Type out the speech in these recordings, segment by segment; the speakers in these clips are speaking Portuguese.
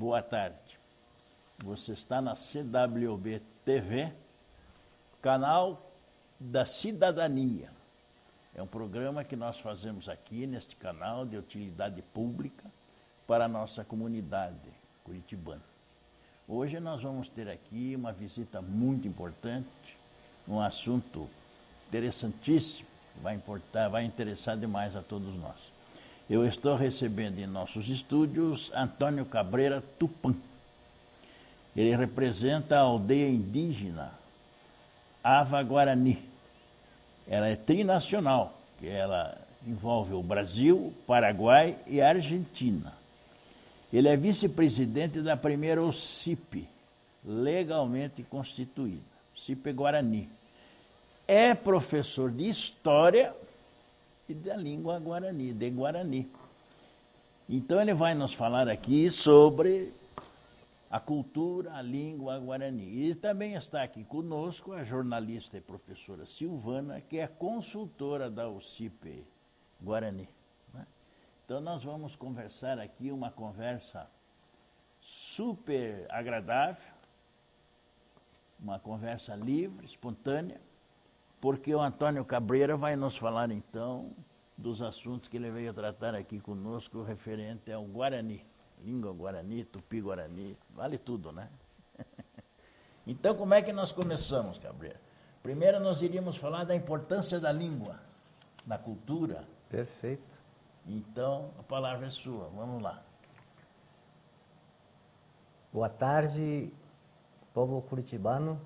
boa tarde. Você está na CWB TV, canal da cidadania. É um programa que nós fazemos aqui neste canal de utilidade pública para a nossa comunidade curitibana. Hoje nós vamos ter aqui uma visita muito importante, um assunto interessantíssimo, vai interessar demais a todos nós. Eu estou recebendo em nossos estúdios Antônio Cabreira Tupã. Ele representa a aldeia indígena Ava Guarani. Ela é trinacional, que ela envolve o Brasil, o Paraguai e a Argentina. Ele é vice-presidente da primeira OCIP, legalmente constituída, OCIP Guarani. É professor de História e da língua Guarani, de Guarani. Então ele vai nos falar aqui sobre a cultura, a língua Guarani. E também está aqui conosco a jornalista e professora Silvana, que é consultora da OCIP Guarani. Então nós vamos conversar aqui uma conversa super agradável, uma conversa livre, espontânea, porque o Antônio Cabreira vai nos falar então dos assuntos que ele veio tratar aqui conosco referente ao Guarani, língua Guarani, Tupi-Guarani, vale tudo, né? Então como é que nós começamos, Cabreira? Primeiro nós iríamos falar da importância da língua, na cultura. Perfeito. Então, a palavra é sua, vamos lá. Boa tarde, povo curitibano,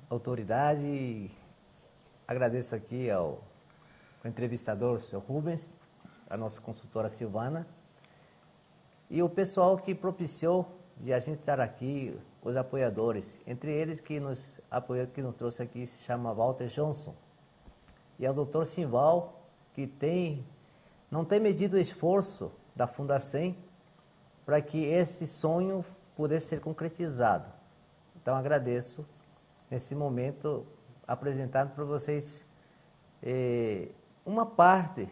autoridade. Agradeço aqui ao entrevistador, seu Rubens, a nossa consultora Silvana, e o pessoal que propiciou de a gente estar aqui, os apoiadores. Entre eles que nos apoiou, que nos trouxe aqui, se chama Walter Johnson. E é o Dr. Simval, que não tem medido o esforço da Fundacem para que esse sonho pudesse ser concretizado. Então agradeço, nesse momento, apresentando para vocês uma parte,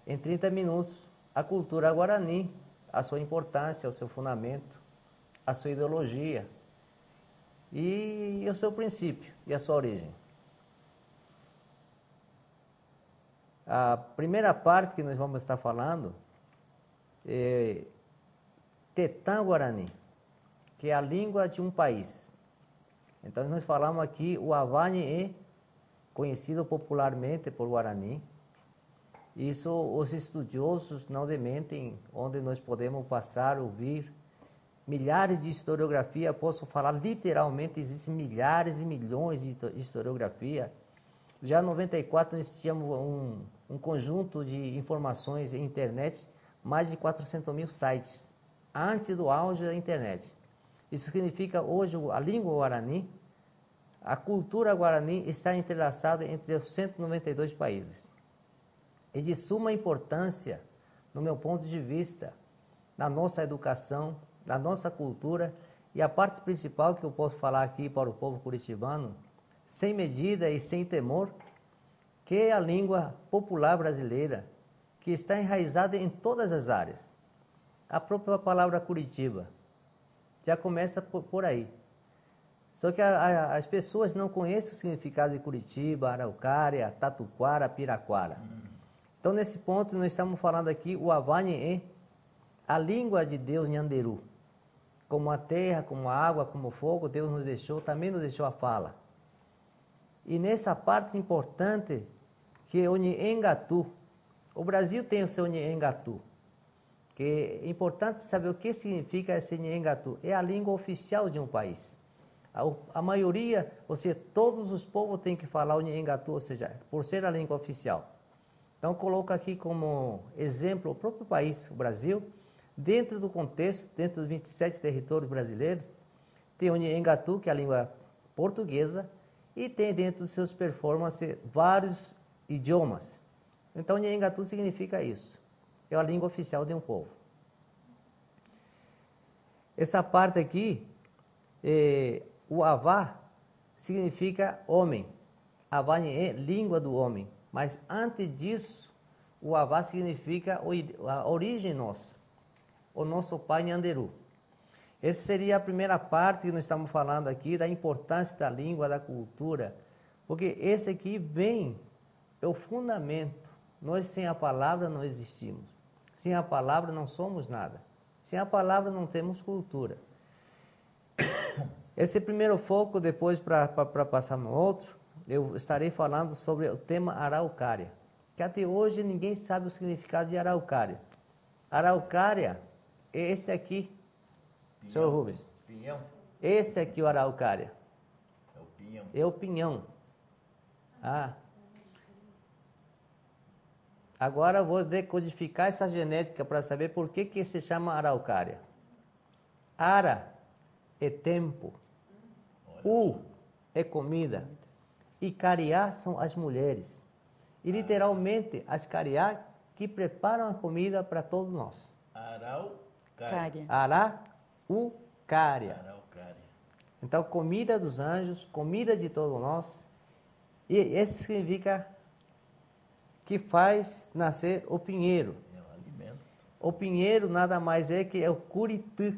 em 30 minutos, a cultura guarani, a sua importância, o seu fundamento, a sua ideologia e o seu princípio e a sua origem. A primeira parte que nós vamos estar falando é Tetã Guarani, que é a língua de um país. Então nós falamos aqui o Avani, conhecido popularmente por Guarani. Isso os estudiosos não dementem, onde nós podemos passar, ouvir milhares de historiografia. Posso falar literalmente, existem milhares e milhões de historiografia. Já em 94 nós tínhamos um conjunto de informações em internet, mais de 400 mil sites, antes do auge da internet. Isso significa hoje a língua Guarani, a cultura Guarani está entrelaçada entre os 192 países. E de suma importância, no meu ponto de vista, na nossa educação, na nossa cultura, e a parte principal que eu posso falar aqui para o povo curitibano, sem medida e sem temor, que é a língua popular brasileira, que está enraizada em todas as áreas. A própria palavra Curitiba já começa por aí. Só que as pessoas não conhecem o significado de Curitiba, Araucária, Tatuquara, Piraquara. Então, nesse ponto, nós estamos falando aqui o Avani, a língua de Deus Nhanderu. Como a terra, como a água, como o fogo, Deus nos deixou, também nos deixou a fala. E nessa parte importante, que é o Nhengatu. O Brasil tem o seu Nhengatu, que é importante saber o que significa esse Nhengatu. É a língua oficial de um país. A maioria, ou seja, todos os povos têm que falar o Nhengatu, ou seja, por ser a língua oficial. Então, coloco aqui como exemplo o próprio país, o Brasil, dentro do contexto, dentro dos 27 territórios brasileiros, tem o Nhengatu, que é a língua portuguesa, e tem dentro dos seus performances vários idiomas. Então, Nhengatu significa isso. É a língua oficial de um povo. Essa parte aqui, o Avá significa homem. Avá é língua do homem. Mas antes disso, o Avá significa a origem nossa. o nosso pai Nhanderu. Essa seria a primeira parte que nós estamos falando aqui, da importância da língua, da cultura, porque esse aqui é o fundamento. Nós sem a palavra não existimos. Sem a palavra não somos nada. Sem a palavra não temos cultura. Esse primeiro foco, depois para passar no outro, eu estarei falando sobre o tema araucária, que até hoje ninguém sabe o significado de araucária. Araucária é esse aqui, Pinhão. senhor Rubens. Pinhão. Esse aqui, o araucária. É o pinhão. É o pinhão. Ah. Agora eu vou decodificar essa genética para saber por que se chama araucária. Ara é tempo. U é comida. E cariá são as mulheres. E literalmente as cariá que preparam a comida para todos nós. Araucária. Araucária. Araucária. Então, comida dos anjos, comida de todos nós. E esse significa que faz nascer o pinheiro. É o alimento. O pinheiro nada mais é que é o curitã.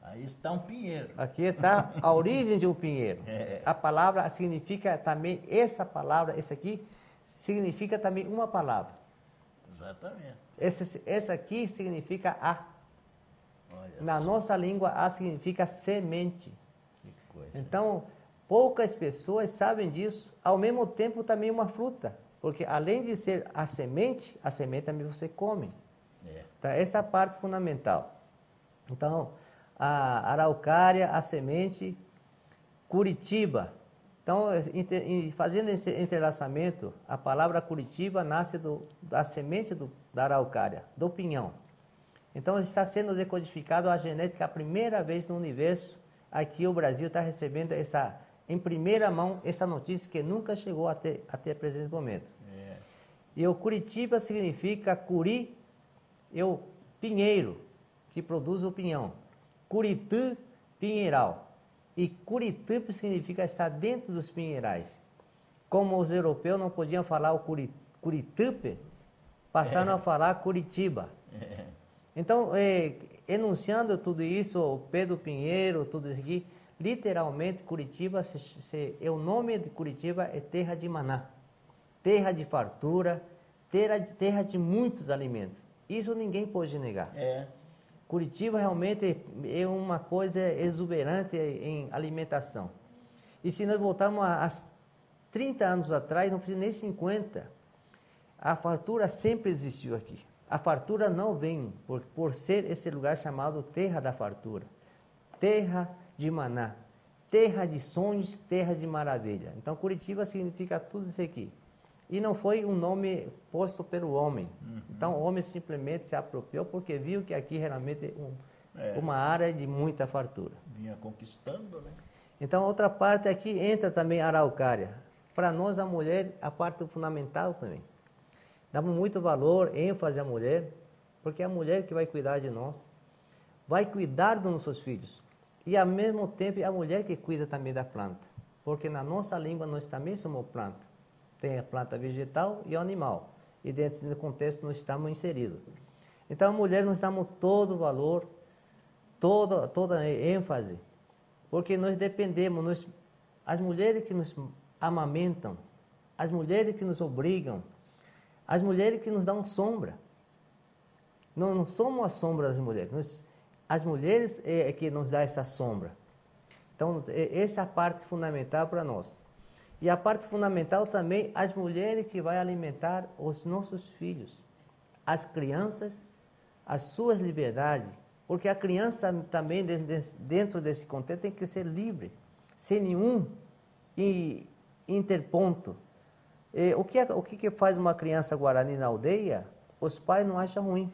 Aí está um pinheiro. Aqui está a origem de um pinheiro. A palavra significa também, essa palavra, esse aqui, significa também uma palavra. Exatamente. Essa aqui significa a. Olha Na só, nossa língua, a significa semente. que coisa. Então, poucas pessoas sabem disso. Ao mesmo tempo, também uma fruta. Porque além de ser a semente também você come. É. Tá? Essa é a parte fundamental. Então, a araucária, a semente, Curitiba. Então, fazendo esse entrelaçamento, a palavra Curitiba nasce da semente da araucária, do pinhão. Então, está sendo decodificado a genética a primeira vez no universo. Aqui o Brasil está recebendo em primeira mão essa notícia que nunca chegou até o presente momento. É. E o Curitiba significa curi, é o pinheiro, que produz o pinhão. Curitã, pinheiral. E Curitiba significa estar dentro dos pinheirais. Como os europeus não podiam falar o Curitiba, passaram a falar Curitiba. Então, enunciando tudo isso, o Pedro Pinheiro, tudo isso aqui, literalmente Curitiba, o nome de Curitiba é terra de maná, terra de fartura, terra de muitos alimentos. Isso ninguém pode negar. É. Curitiba realmente é uma coisa exuberante em alimentação. E se nós voltarmos a 30 anos atrás, não precisa nem 50, a fartura sempre existiu aqui. A fartura não vem por ser esse lugar chamado terra da fartura, terra de maná, terra de sonhos, terra de maravilha. Então Curitiba significa tudo isso aqui. E não foi um nome posto pelo homem. Então o homem simplesmente se apropriou porque viu que aqui realmente é uma área de muita fartura. Vinha conquistando, né? Então outra parte aqui entra também a araucária. Para nós a mulher, a parte fundamental também. Damos muito valor, ênfase à mulher, porque é a mulher que vai cuidar de nós, vai cuidar dos nossos filhos. E ao mesmo tempo é a mulher que cuida também da planta. Porque na nossa língua nós também somos planta. Tem a planta vegetal e o animal. E dentro do contexto nós estamos inseridos. Então a mulher nós damos todo o valor, toda a ênfase. Porque nós dependemos, as mulheres que nos amamentam, as mulheres que nos obrigam, as mulheres que nos dão sombra. Não somos a sombra das mulheres. As mulheres é que nos dá essa sombra. Então, essa é a parte fundamental para nós. E a parte fundamental também, as mulheres que vão alimentar os nossos filhos, as crianças, as suas liberdades. Porque a criança também, dentro desse contexto, tem que ser livre, sem nenhum interponto. O que faz uma criança guarani na aldeia, os pais não acham ruim.